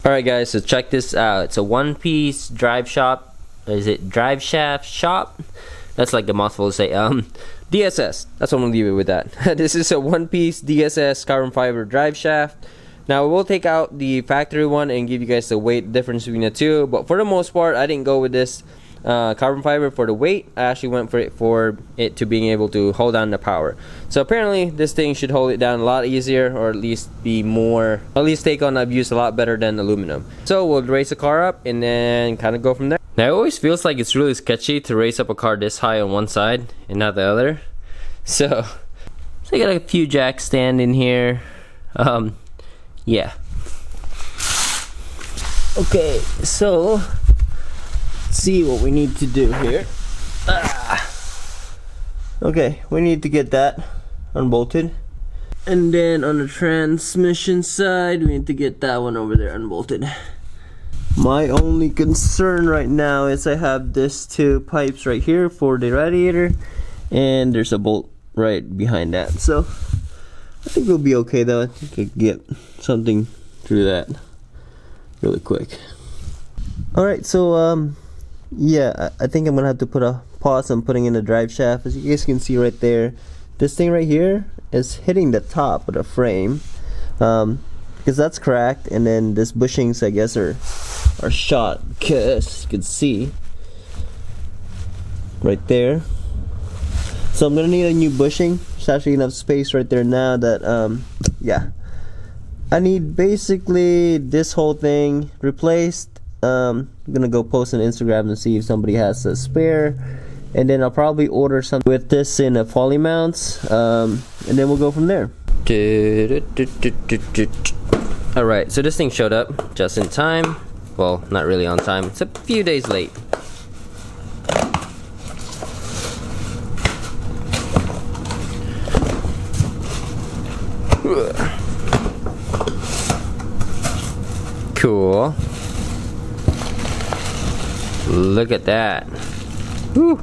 Alright guys, so check this out. It's a one-piece drive shop. Is it Driveshaft shop? That's like a mouthful to say. DSS. That's what I'm gonna leave it with that. This is a one-piece DSS carbon fiber drive shaft. Now we'll take out the factory one and give you guys the weight difference between the two. But for the most part, I didn't go with this carbon fiber for the weight. I actually went for it to being able to hold down the power. So apparently this thing should hold it down a lot easier, or at least be more, at least take on abuse a lot better than aluminum. So we'll raise the car up and then kind of go from there. Now it always feels like it's really sketchy to raise up a car this high on one side and not the other. So I got a few jacks standing here. Yeah. Okay, so let's see what we need to do here. Okay, we need to get that unbolted, and then on the transmission side we need to get that one over there unbolted. My only concern right now is I have these two pipes right here for the radiator, and there's a bolt right behind that, so I think we'll be okay though. I think I can get something through that really quick. Alright, so yeah, I think I'm gonna have to put a pause on putting in the drive shaft. As you guys can see right there, this thing right here is hitting the top of the frame, because that's cracked, and then this bushings I guess are shot, because you can see right there. So I'm gonna need a new bushing. There's actually enough space right there now that yeah, I need basically this whole thing replaced. I'm gonna go post on Instagram and see if somebody has a spare, and then I'll probably order something with this in a poly mounts, and then we'll go from there. Alright, so this thing showed up just in time. Well, not really on time, it's a few days late. Cool. Look at that. Woo.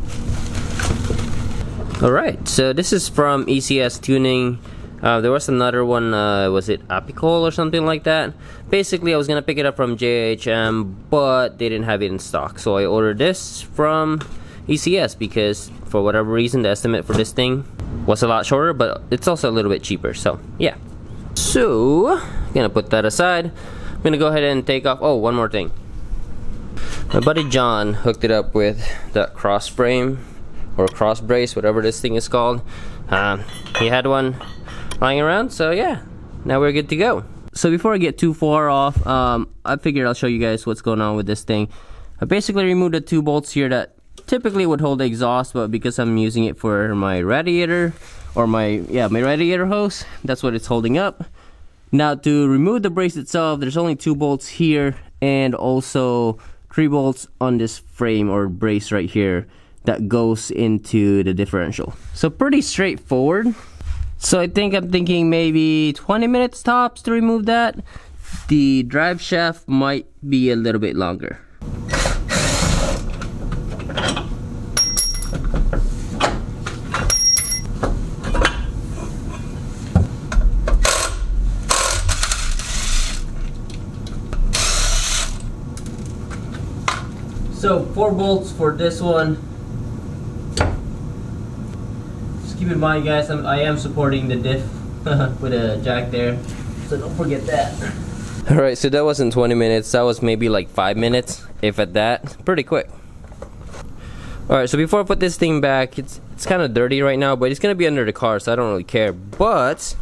Alright, so this is from ECS Tuning. There was another one, was it Apical or something like that? Basically, I was gonna pick it up from JHM, but they didn't have it in stock. So I ordered this from ECS because for whatever reason, the estimate for this thing was a lot shorter, but it's also a little bit cheaper. So yeah. So, I'm gonna put that aside. I'm gonna go ahead and take off. Oh, one more thing. My buddy John hooked it up with that cross frame or cross brace, whatever this thing is called. He had one lying around, so yeah, now we're good to go. So before I get too far off, I figured I'll show you guys what's going on with this thing. I basically removed the two bolts here that typically would hold the exhaust, but because I'm using it for my radiator, or my radiator hose, that's what it's holding up. Now to remove the brace itself, there's only two bolts here, and also 3 bolts on this frame or brace right here that goes into the differential. So pretty straightforward. So I'm thinking maybe 20 minutes tops to remove that. The drive shaft might be a little bit longer. So 4 bolts for this one. Just keep in mind guys, I am supporting the diff with a jack there, so don't forget that. Alright, so that wasn't 20 minutes, that was maybe like 5 minutes, if at that. Pretty quick. Alright, so before I put this thing back, it's kind of dirty right now, but it's going to be under the car, so I don't really care. But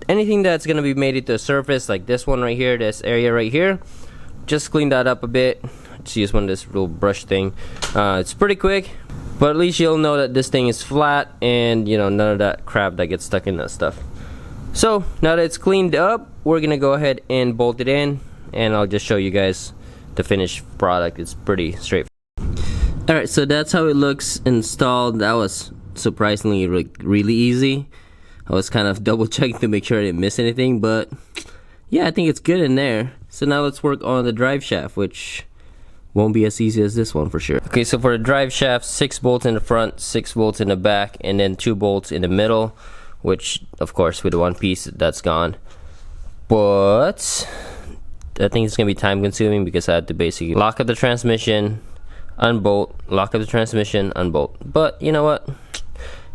anything that's going to be made it to the surface, like this one right here, this area right here, just clean that up a bit. Just use one of this little brush thing. It's pretty quick, but at least you'll know that this thing is flat, and you know, none of that crap that gets stuck in that stuff. So now that it's cleaned up, we're gonna go ahead and bolt it in, and I'll just show you guys the finished product. It's pretty straightforward. Alright, so that's how it looks installed. That was surprisingly really easy. I was kind of double checking to make sure I didn't miss anything, but yeah, I think it's good in there. So now let's work on the drive shaft, which won't be as easy as this one for sure. Okay, so for the drive shaft, 6 bolts in the front, 6 bolts in the back, and then 2 bolts in the middle, which of course with the one piece that's gone. But I think it's gonna be time consuming because I had to basically lock up the transmission, unbolt, lock up the transmission, unbolt. But you know what?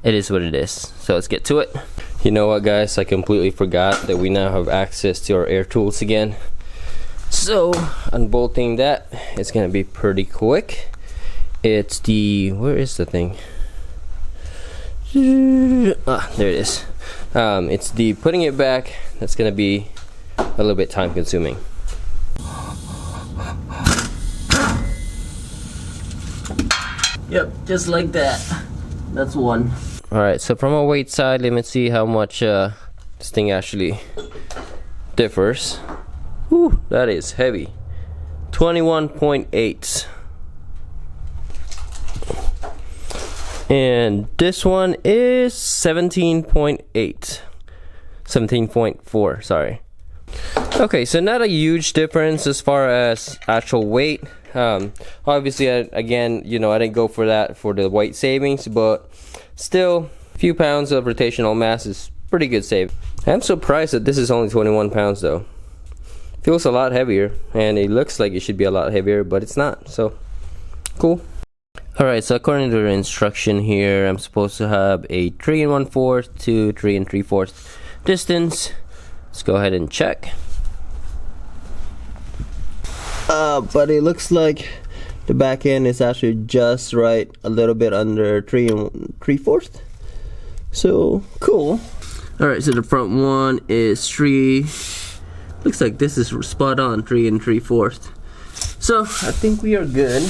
It is what it is. So let's get to it. You know what, guys? I completely forgot that we now have access to our air tools again. So unbolting that is gonna be pretty quick. It's the, where is the thing? Ah, there it is. It's the putting it back that's gonna be a little bit time consuming. Yep, just like that. That's one. Alright, so from a weight side, let me see how much this thing actually differs. Whew, that is heavy. 21.8. And this one is 17.8. 17.4, sorry. Okay, so not a huge difference as far as actual weight. Obviously, again, you know, I didn't go for that for the weight savings, but still, a few pounds of rotational mass is pretty good save. I'm surprised that this is only 21 pounds though. Feels a lot heavier, and it looks like it should be a lot heavier, but it's not, so cool. Alright, so according to the instruction here, I'm supposed to have a 3 1/4 to 3 3/4 distance. Let's go ahead and check. But it looks like the back end is actually just right, a little bit under 3 3/4. So cool. Alright, so the front one is 3. Looks like this is spot on, 3 3/4. So I think we are good.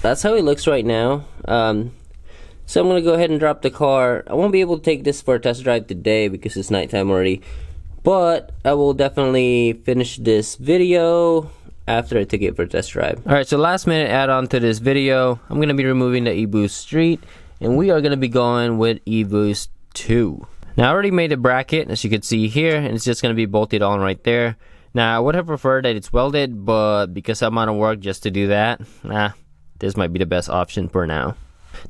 That's how it looks right now. So I'm gonna go ahead and drop the car. I won't be able to take this for a test drive today because it's nighttime already, but I will definitely finish this video after I take it for a test drive. Alright, so last minute add on to this video, I'm gonna be removing the Eboost Street, and we are gonna be going with Eboost2. Now I already made a bracket, as you can see here, and it's just gonna be bolted on right there. Now I would have preferred that it's welded, but because I'm out of work just to do that, this might be the best option for now.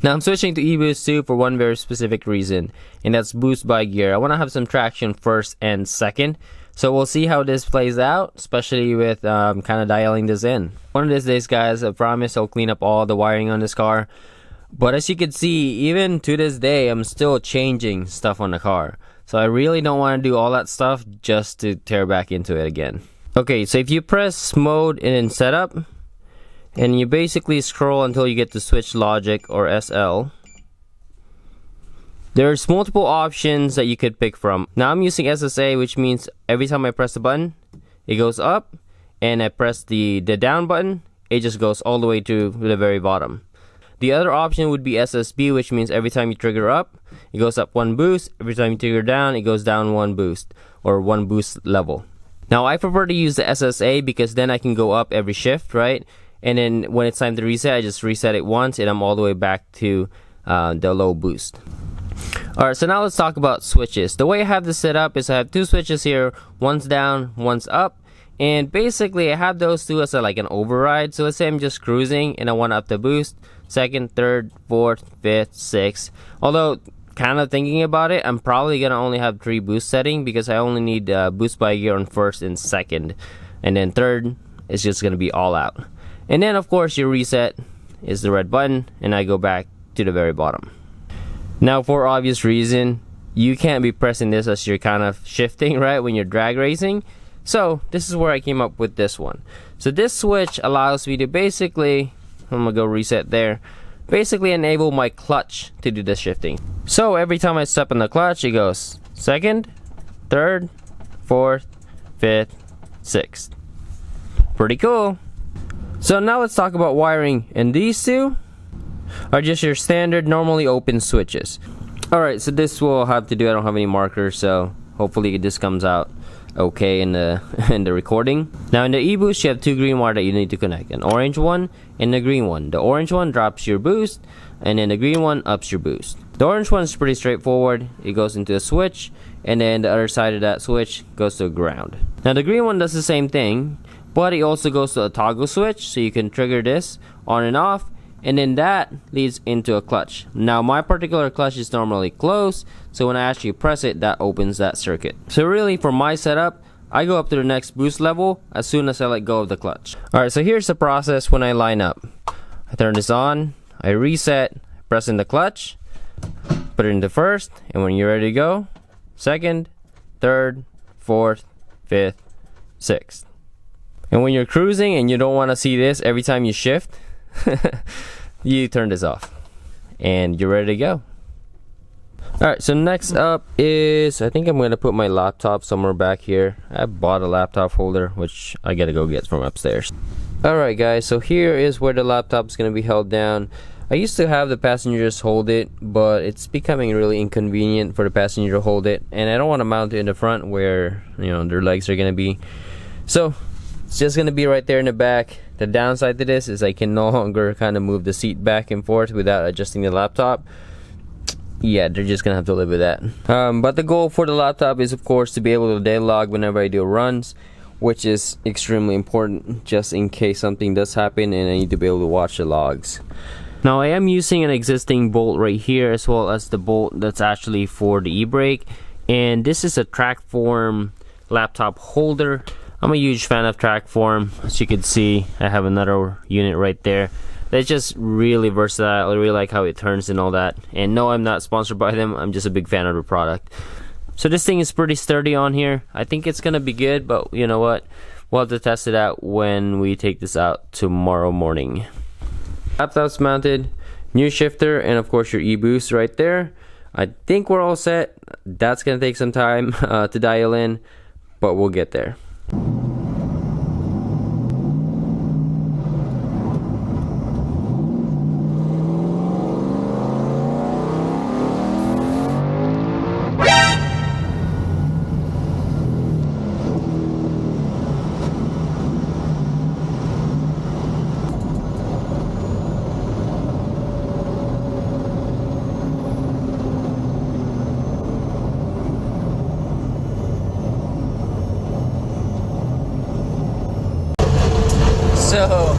Now I'm switching to Eboost2 for one very specific reason, and that's boost by gear. I want to have some traction first and second, so we'll see how this plays out, especially with kind of dialing this in. One of these days, guys, I promise I'll clean up all the wiring on this car. But as you can see, even to this day, I'm still changing stuff on the car. So I really don't want to do all that stuff just to tear back into it again. Okay, so if you press mode and then setup, and you basically scroll until you get to switch logic or SL, there's multiple options that you could pick from. Now I'm using SSA, which means every time I press the button, it goes up, and I press the down button, it just goes all the way to the very bottom. The other option would be SSB, which means every time you trigger up, it goes up 1 boost. Every time you trigger down, it goes down 1 boost, or 1 boost level. Now I prefer to use the SSA because then I can go up every shift, right? And then when it's time to reset, I just reset it once and I'm all the way back to the low boost. Alright, so now let's talk about switches. The way I have this set up is I have 2 switches here, one's down, one's up. And basically I have those 2 as like an override. So let's say I'm just cruising and I want to up the boost. 2nd, 3rd, 4th, 5th, 6th. Although, kind of thinking about it, I'm probably going to only have 3 boost setting because I only need boost by gear on 1st and 2nd. And then 3rd is just going to be all out. And then of course your reset is the red button and I go back to the very bottom. Now for obvious reason, you can't be pressing this as you're kind of shifting, right, when you're drag racing. So this is where I came up with this one. So this switch allows me to basically, I'm gonna go reset there, basically enable my clutch to do the shifting. So every time I step on the clutch, it goes 2nd, 3rd, 4th, 5th, 6th. Pretty cool. So now let's talk about wiring, and these 2 are just your standard normally open switches. Alright, so this will have to do, I don't have any markers, so hopefully this comes out okay in the recording. Now in the eBoost you have 2 green wire that you need to connect, an orange one and a green one. The orange one drops your boost and then the green one ups your boost. The orange one is pretty straightforward. It goes into a switch and then the other side of that switch goes to ground. Now the green one does the same thing, but it also goes to a toggle switch, so you can trigger this on and off, and then that leads into a clutch. Now my particular clutch is normally closed, so when I actually press it, that opens that circuit. So really for my setup, I go up to the next boost level as soon as I let go of the clutch. Alright, so here's the process when I line up. I turn this on, I reset, press in the clutch, put it into first, and when you're ready to go, second, third, fourth, fifth, sixth. And when you're cruising and you don't want to see this every time you shift, you turn this off and you're ready to go. Alright, so next up is, I think I'm going to put my laptop somewhere back here. I bought a laptop holder, which I gotta go get from upstairs. Alright guys, so here is where the laptop is going to be held down. I used to have the passengers hold it, but it's becoming really inconvenient for the passenger to hold it, and I don't want to mount it in the front where, you know, their legs are going to be. So it's just going to be right there in the back. The downside to this is I can no longer kind of move the seat back and forth without adjusting the laptop. Yeah, they're just gonna have to live with that. But the goal for the laptop is, of course, to be able to day log whenever I do runs, which is extremely important just in case something does happen and I need to be able to watch the logs. Now I am using an existing bolt right here, as well as the bolt that's actually for the e-brake, and this is a Trackform laptop holder. I'm a huge fan of Trackform. As you can see, I have another unit right there. That's just really versatile. I really like how it turns and all that. And no, I'm not sponsored by them. I'm just a big fan of the product. So this thing is pretty sturdy on here. I think it's gonna be good, but you know what? We'll have to test it out when we take this out tomorrow morning. Laptop's mounted, new shifter, and of course your e-boost right there. I think we're all set. That's gonna take some time to dial in, but we'll get there. So,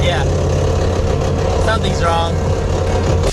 yeah, something's wrong.